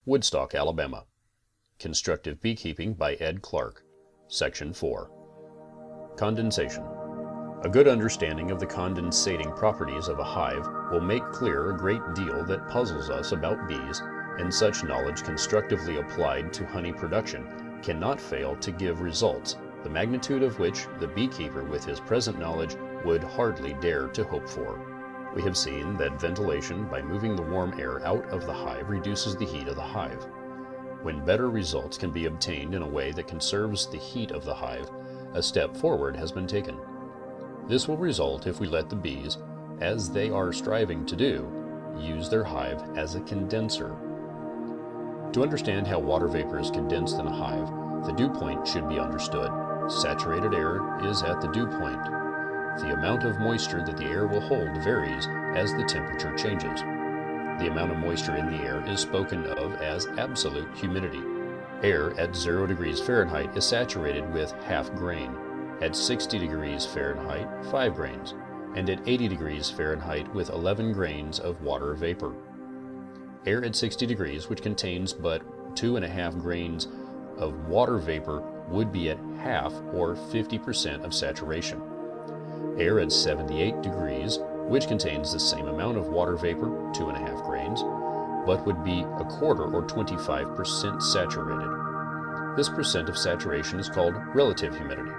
Woodstock, Alabama. Constructive Beekeeping by Ed Clark. Section 4. Condensation. A good understanding of the condensating properties of a hive will make clear a great deal that puzzles us about bees, and such knowledge constructively applied to honey production cannot fail to give results, the magnitude of which the beekeeper with his present knowledge would hardly dare to hope for. We have seen that ventilation by moving the warm air out of the hive reduces the heat of the hive. When better results can be obtained in a way that conserves the heat of the hive, a step forward has been taken. This will result if we let the bees, as they are striving to do, use their hive as a condenser. To understand how water vapor is condensed in a hive, the dew point should be understood. Saturated air is at the dew point. The amount of moisture that the air will hold varies as the temperature changes. The amount of moisture in the air is spoken of as absolute humidity. Air at 0 degrees Fahrenheit is saturated with half grain, at 60 degrees Fahrenheit 5 grains, and at 80 degrees Fahrenheit with 11 grains of water vapor. Air at 60 degrees, which contains but 2.5 grains of water vapor, would be at half or 50% of saturation. Air at 78 degrees, which contains the same amount of water vapor, 2.5 grains, but would be a quarter or 25% saturated. This percent of saturation is called relative humidity.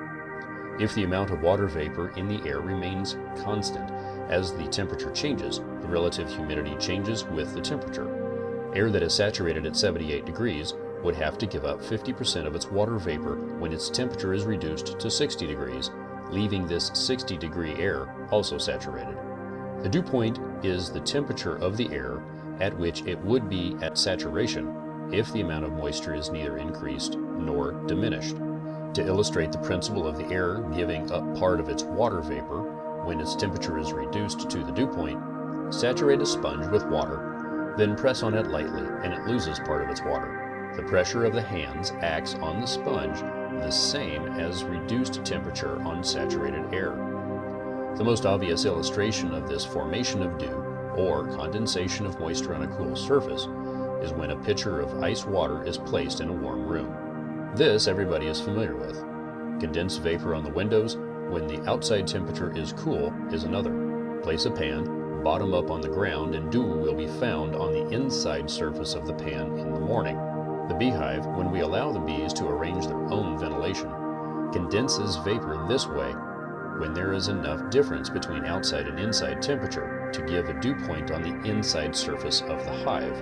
If the amount of water vapor in the air remains constant as the temperature changes, the relative humidity changes with the temperature. Air that is saturated at 78 degrees would have to give up 50% of its water vapor when its temperature is reduced to 60 degrees, leaving this 60-degree air also saturated. The dew point is the temperature of the air at which it would be at saturation if the amount of moisture is neither increased nor diminished. To illustrate the principle of the air giving up part of its water vapor when its temperature is reduced to the dew point, saturate a sponge with water, then press on it lightly and it loses part of its water. The pressure of the hands acts on the sponge the same as reduced temperature on saturated air. The most obvious illustration of this formation of dew, or condensation of moisture on a cool surface, is when a pitcher of ice water is placed in a warm room. This everybody is familiar with. Condensed vapor on the windows when the outside temperature is cool is another. Place a pan, bottom up on the ground, and dew will be found on the inside surface of the pan in the morning. The beehive, when we allow the bees to arrange their own ventilation, condenses vapor this way when there is enough difference between outside and inside temperature to give a dew point on the inside surface of the hive.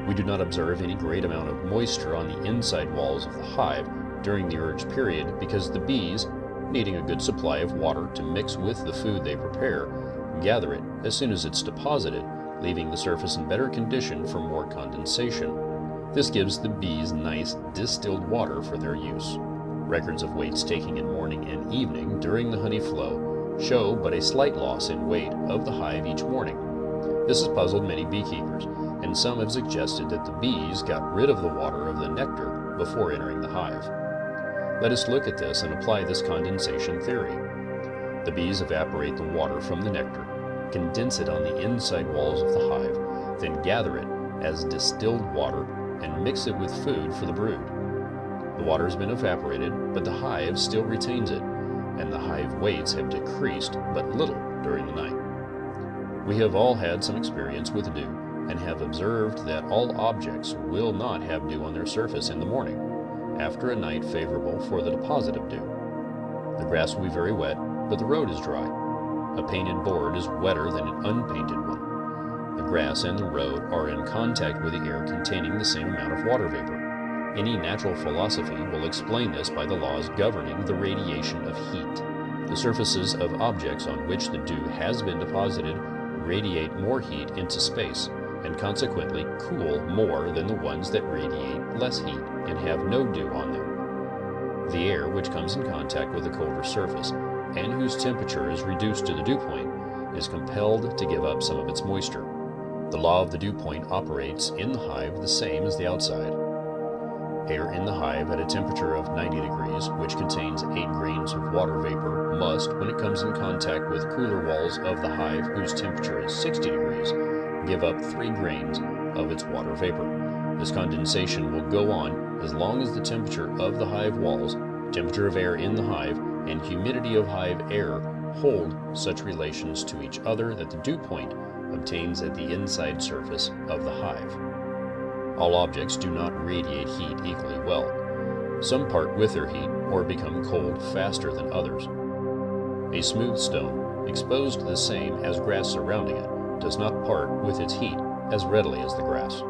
We do not observe any great amount of moisture on the inside walls of the hive during the urge period because the bees, needing a good supply of water to mix with the food they prepare, gather it as soon as it's deposited, leaving the surface in better condition for more condensation. This gives the bees nice distilled water for their use. Records of weights taken in morning and evening during the honey flow show but a slight loss in weight of the hive each morning. This has puzzled many beekeepers, and some have suggested that the bees got rid of the water of the nectar before entering the hive. Let us look at this and apply this condensation theory. The bees evaporate the water from the nectar, condense it on the inside walls of the hive, then gather it as distilled water and mix it with food for the brood. The water has been evaporated, but the hive still retains it, and the hive weights have decreased but little during the night. We have all had some experience with dew, and have observed that all objects will not have dew on their surface in the morning, after a night favorable for the deposit of dew. The grass will be very wet, but the road is dry. A painted board is wetter than an unpainted one. The grass and the road are in contact with the air containing the same amount of water vapor. Any natural philosophy will explain this by the laws governing the radiation of heat. The surfaces of objects on which the dew has been deposited radiate more heat into space, and consequently cool more than the ones that radiate less heat and have no dew on them. The air which comes in contact with a colder surface, and whose temperature is reduced to the dew point, is compelled to give up some of its moisture. The law of the dew point operates in the hive the same as the outside. Air in the hive at a temperature of 90 degrees, which contains 8 grains of water vapor, must, when it comes in contact with cooler walls of the hive whose temperature is 60 degrees, give up 3 grains of its water vapor. This condensation will go on as long as the temperature of the hive walls, temperature of air in the hive, and humidity of hive air hold such relations to each other that the dew point obtains at the inside surface of the hive. All objects do not radiate heat equally well. Some part with their heat or become cold faster than others. A smooth stone, exposed the same as grass surrounding it, does not part with its heat as readily as the grass.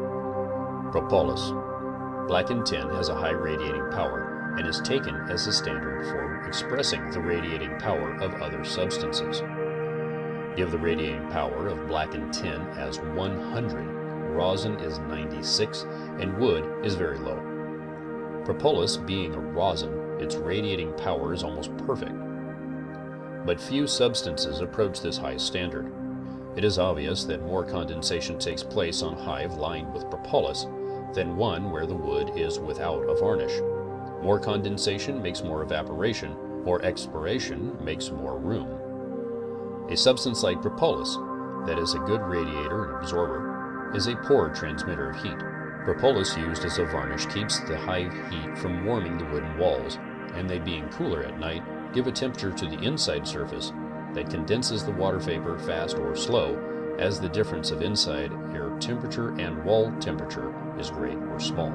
Propolis. Blackened tin has a high radiating power and is taken as a standard for expressing the radiating power of other substances. Give the radiating power of blackened tin as 100, rosin is 96, and wood is very low. Propolis being a rosin, its radiating power is almost perfect. But few substances approach this high standard. It is obvious that more condensation takes place on hive lined with propolis than one where the wood is without a varnish. More condensation makes more evaporation, more expiration makes more room. A substance like propolis, that is a good radiator and absorber, is a poor transmitter of heat. Propolis used as a varnish keeps the hive heat from warming the wooden walls, and they being cooler at night, give a temperature to the inside surface that condenses the water vapor fast or slow as the difference of inside air temperature and wall temperature is great or small.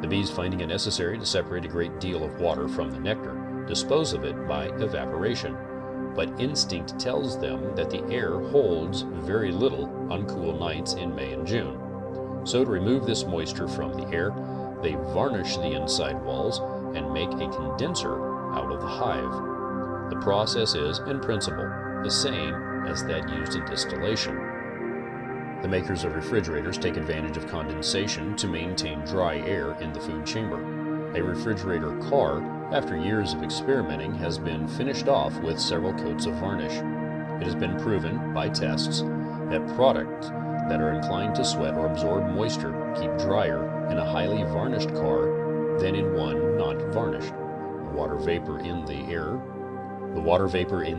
The bees, finding it necessary to separate a great deal of water from the nectar, dispose of it by evaporation, but instinct tells them that the air holds very little on cool nights in May and June. So to remove this moisture from the air, they varnish the inside walls and make a condenser out of the hive. The process is, in principle, the same as that used in distillation. The makers of refrigerators take advantage of condensation to maintain dry air in the food chamber. A refrigerator car, after years of experimenting, has been finished off with several coats of varnish. It has been proven, by tests, that products that are inclined to sweat or absorb moisture keep drier in a highly varnished car than in one not varnished. The water vapor in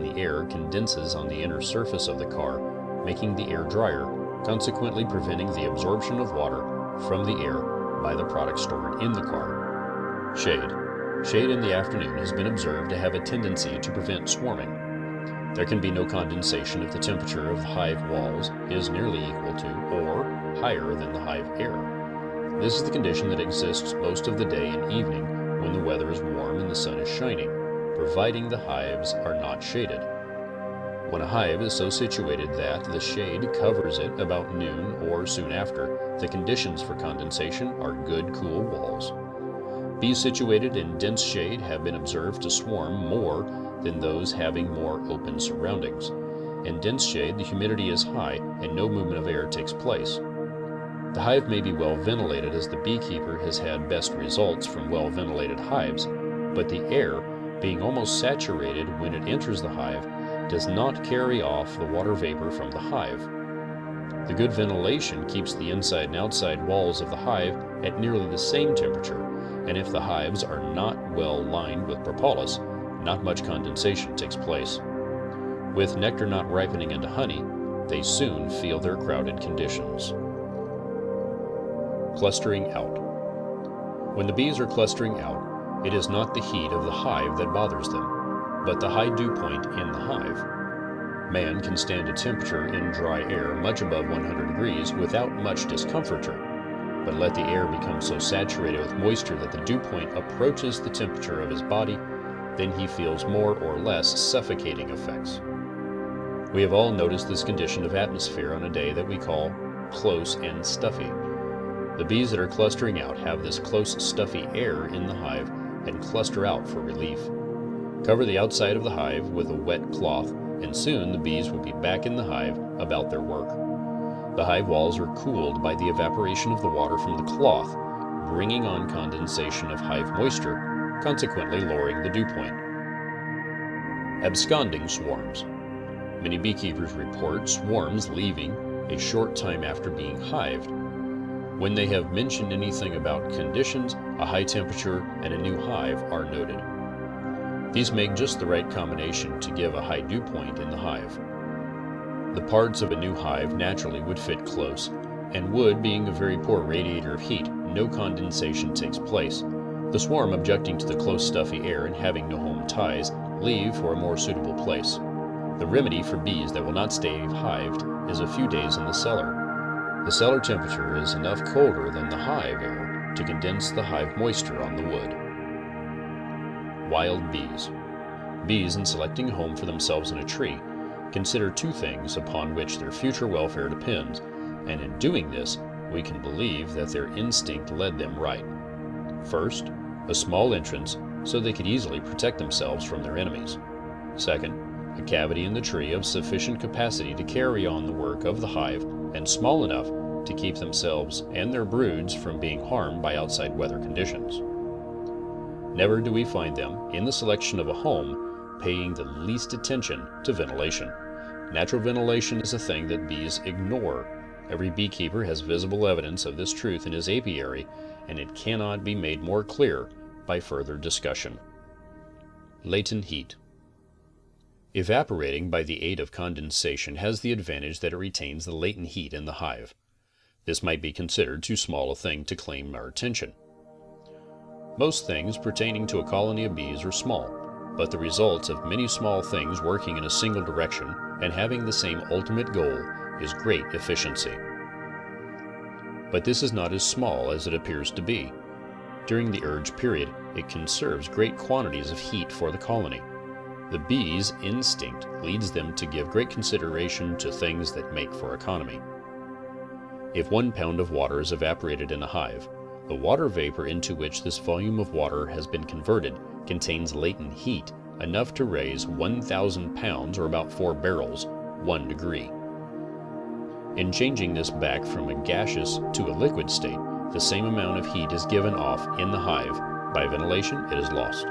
the air condenses on the inner surface of the car, making the air drier, consequently preventing the absorption of water from the air by the product stored in the car. Shade. Shade in the afternoon has been observed to have a tendency to prevent swarming. There can be no condensation if the temperature of the hive walls is nearly equal to or higher than the hive air. This is the condition that exists most of the day and evening when the weather is warm and the sun is shining, providing the hives are not shaded. When a hive is so situated that the shade covers it about noon or soon after, the conditions for condensation are good cool walls. Bees situated in dense shade have been observed to swarm more than those having more open surroundings. In dense shade, the humidity is high and no movement of air takes place. The hive may be well ventilated, as the beekeeper has had best results from well ventilated hives, but the air, being almost saturated when it enters the hive, does not carry off the water vapor from the hive. The good ventilation keeps the inside and outside walls of the hive at nearly the same temperature, and if the hives are not well lined with propolis, not much condensation takes place. With nectar not ripening into honey, they soon feel their crowded conditions. Clustering out. When the bees are clustering out, it is not the heat of the hive that bothers them, but the high dew point in the hive. Man can stand a temperature in dry air much above 100 degrees without much discomforture, but let the air become so saturated with moisture that the dew point approaches the temperature of his body, then he feels more or less suffocating effects. We have all noticed this condition of atmosphere on a day that we call close and stuffy. The bees that are clustering out have this close, stuffy air in the hive and cluster out for relief. Cover the outside of the hive with a wet cloth, and soon the bees will be back in the hive about their work. The hive walls are cooled by the evaporation of the water from the cloth, bringing on condensation of hive moisture, consequently lowering the dew point. Absconding swarms. Many beekeepers report swarms leaving a short time after being hived. When they have mentioned anything about conditions, a high temperature and a new hive are noted. These make just the right combination to give a high dew point in the hive. The parts of a new hive naturally would fit close, and wood being a very poor radiator of heat, no condensation takes place. The swarm, objecting to the close stuffy air and having no home ties, leave for a more suitable place. The remedy for bees that will not stay hived is a few days in the cellar. The cellar temperature is enough colder than the hive air to condense the hive moisture on the wood. Wild bees. Bees, in selecting a home for themselves in a tree, consider two things upon which their future welfare depends, and in doing this, we can believe that their instinct led them right. First, a small entrance so they could easily protect themselves from their enemies. Second, a cavity in the tree of sufficient capacity to carry on the work of the hive and small enough to keep themselves and their broods from being harmed by outside weather conditions. Never do we find them, in the selection of a home, paying the least attention to ventilation. Natural ventilation is a thing that bees ignore. Every beekeeper has visible evidence of this truth in his apiary, and it cannot be made more clear by further discussion. Latent heat. Evaporating by the aid of condensation has the advantage that it retains the latent heat in the hive. This might be considered too small a thing to claim our attention. Most things pertaining to a colony of bees are small, but the results of many small things working in a single direction and having the same ultimate goal is great efficiency. But this is not as small as it appears to be. During the urge period, it conserves great quantities of heat for the colony. The bee's instinct leads them to give great consideration to things that make for economy. If 1 pound of water is evaporated in a hive, the water vapor into which this volume of water has been converted contains latent heat enough to raise 1,000 pounds, or about 4 barrels, 1 degree. In changing this back from a gaseous to a liquid state, the same amount of heat is given off in the hive. By ventilation, it is lost.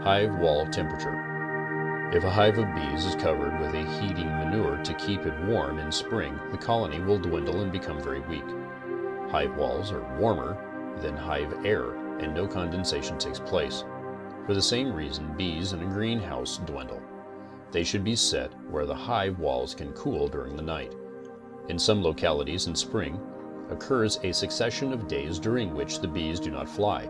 Hive wall temperature. If a hive of bees is covered with a heating manure to keep it warm in spring, the colony will dwindle and become very weak. Hive walls are warmer than hive air, and no condensation takes place. For the same reason, bees in a greenhouse dwindle. They should be set where the hive walls can cool during the night. In some localities in spring occurs a succession of days during which the bees do not fly.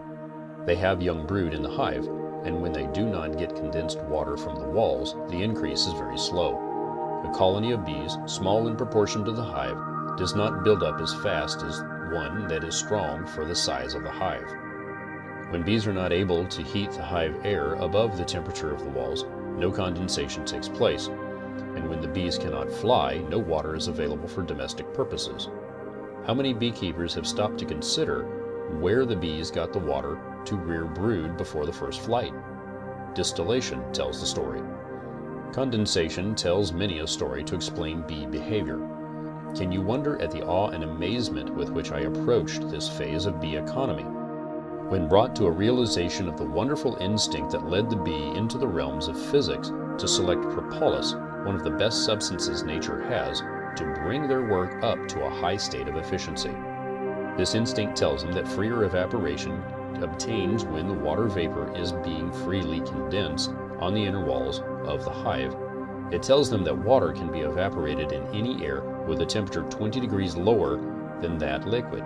They have young brood in the hive, and when they do not get condensed water from the walls, the increase is very slow. A colony of bees, small in proportion to the hive, does not build up as fast as one that is strong for the size of the hive. When bees are not able to heat the hive air above the temperature of the walls, no condensation takes place, and when the bees cannot fly, no water is available for domestic purposes. How many beekeepers have stopped to consider where the bees got the water to rear brood before the first flight? Distillation tells the story. Condensation tells many a story to explain bee behavior. Can you wonder at the awe and amazement with which I approached this phase of bee economy? When brought to a realization of the wonderful instinct that led the bee into the realms of physics to select propolis, one of the best substances nature has, to bring their work up to a high state of efficiency. This instinct tells them that freer evaporation obtains when the water vapor is being freely condensed on the inner walls of the hive. It tells them that water can be evaporated in any air with a temperature 20 degrees lower than that liquid.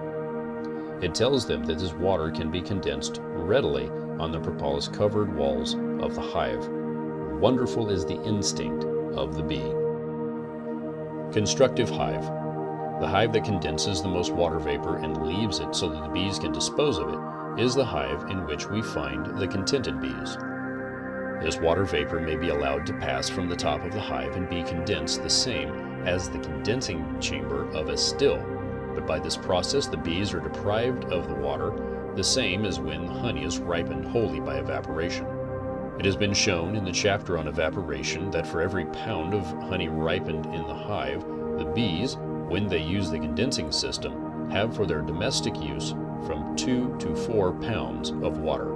It tells them that this water can be condensed readily on the propolis-covered walls of the hive. Wonderful is the instinct of the bee. Constructive hive. The hive that condenses the most water vapor and leaves it so that the bees can dispose of it is the hive in which we find the contented bees. This water vapor may be allowed to pass from the top of the hive and be condensed the same as the condensing chamber of a still, but by this process the bees are deprived of the water, the same as when the honey is ripened wholly by evaporation. It has been shown in the chapter on evaporation that for every pound of honey ripened in the hive, the bees, when they use the condensing system, have for their domestic use from 2 to 4 pounds of water.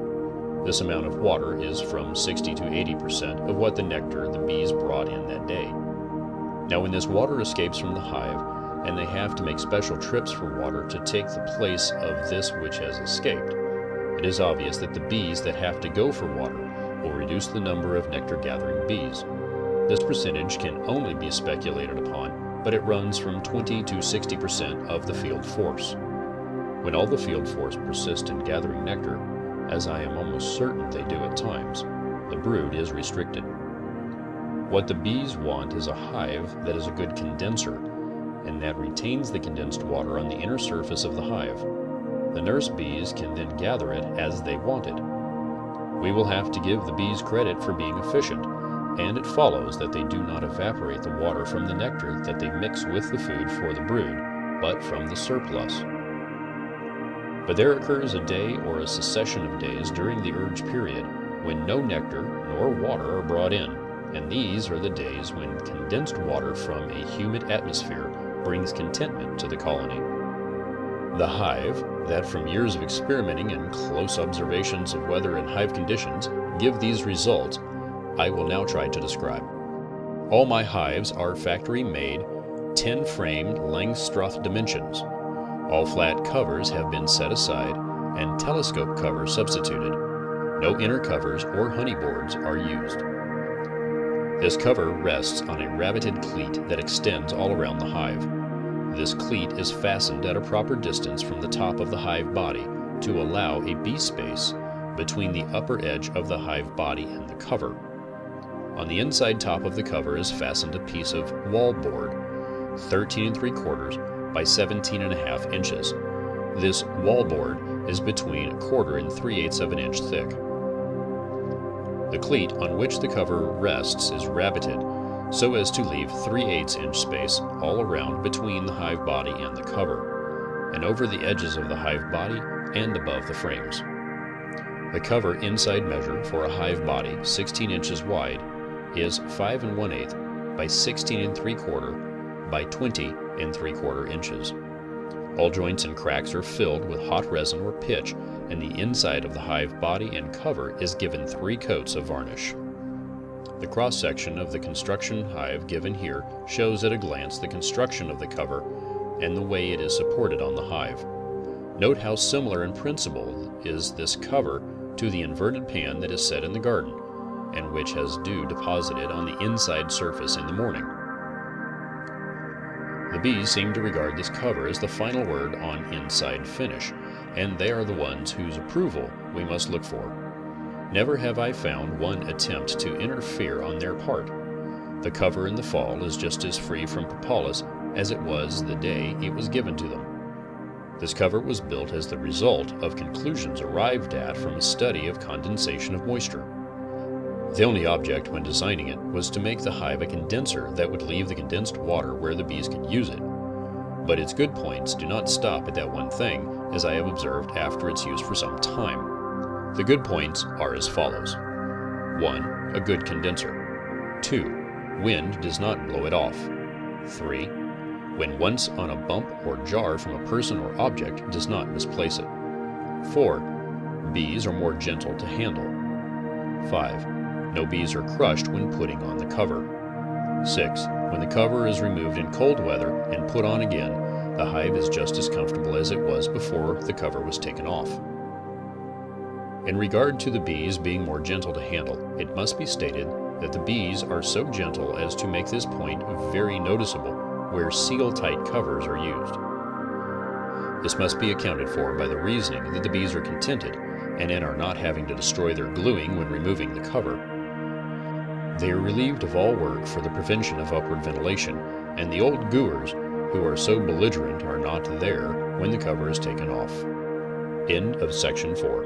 This amount of water is from 60 to 80% of what the nectar the bees brought in that day. Now when this water escapes from the hive, and they have to make special trips for water to take the place of this which has escaped, it is obvious that the bees that have to go for water will reduce the number of nectar-gathering bees. This percentage can only be speculated upon but it runs from 20 to 60% of the field force. When all the field force persist in gathering nectar, as I am almost certain they do at times, the brood is restricted. What the bees want is a hive that is a good condenser and that retains the condensed water on the inner surface of the hive. The nurse bees can then gather it as they want it. We will have to give the bees credit for being efficient, and it follows that they do not evaporate the water from the nectar that they mix with the food for the brood, but from the surplus. But there occurs a day or a succession of days during the urge period when no nectar nor water are brought in, and these are the days when condensed water from a humid atmosphere brings contentment to the colony. The hive, that from years of experimenting and close observations of weather and hive conditions give these results, I will now try to describe. All my hives are factory-made, 10-framed Langstroth dimensions. All flat covers have been set aside and telescope covers substituted. No inner covers or honey boards are used. This cover rests on a rabbeted cleat that extends all around the hive. This cleat is fastened at a proper distance from the top of the hive body to allow a bee space between the upper edge of the hive body and the cover. On the inside top of the cover is fastened a piece of wall board, 13 3/4 by 17.5 inches. This wall board is between 1/4 and 3/8 of an inch thick. The cleat on which the cover rests is rabbeted so as to leave 3/8 inch space all around between the hive body and the cover, and over the edges of the hive body and above the frames. The cover inside measure for a hive body 16 inches wide is 5 1/8 by 16 3/4 by 20 3/4 inches. All joints and cracks are filled with hot resin or pitch, and the inside of the hive body and cover is given 3 coats of varnish. The cross-section of the construction hive given here shows at a glance the construction of the cover and the way it is supported on the hive. Note how similar in principle is this cover to the inverted pan that is set in the garden, and which has dew deposited on the inside surface in the morning. The bees seem to regard this cover as the final word on inside finish, and they are the ones whose approval we must look for. Never have I found one attempt to interfere on their part. The cover in the fall is just as free from propolis as it was the day it was given to them. This cover was built as the result of conclusions arrived at from a study of condensation of moisture. The only object when designing it was to make the hive a condenser that would leave the condensed water where the bees could use it. But its good points do not stop at that one thing, as I have observed after its use for some time. The good points are as follows. 1. A good condenser. 2. Wind does not blow it off. 3. When once on a bump or jar from a person or object, does not misplace it. 4. Bees are more gentle to handle. 5. No bees are crushed when putting on the cover. 6. When the cover is removed in cold weather and put on again, the hive is just as comfortable as it was before the cover was taken off. In regard to the bees being more gentle to handle, it must be stated that the bees are so gentle as to make this point very noticeable where seal-tight covers are used. This must be accounted for by the reasoning that the bees are contented and in are not having to destroy their gluing when removing the cover. They are relieved of all work for the prevention of upward ventilation, and the old gooers who are so belligerent are not there when the cover is taken off. End of section 4.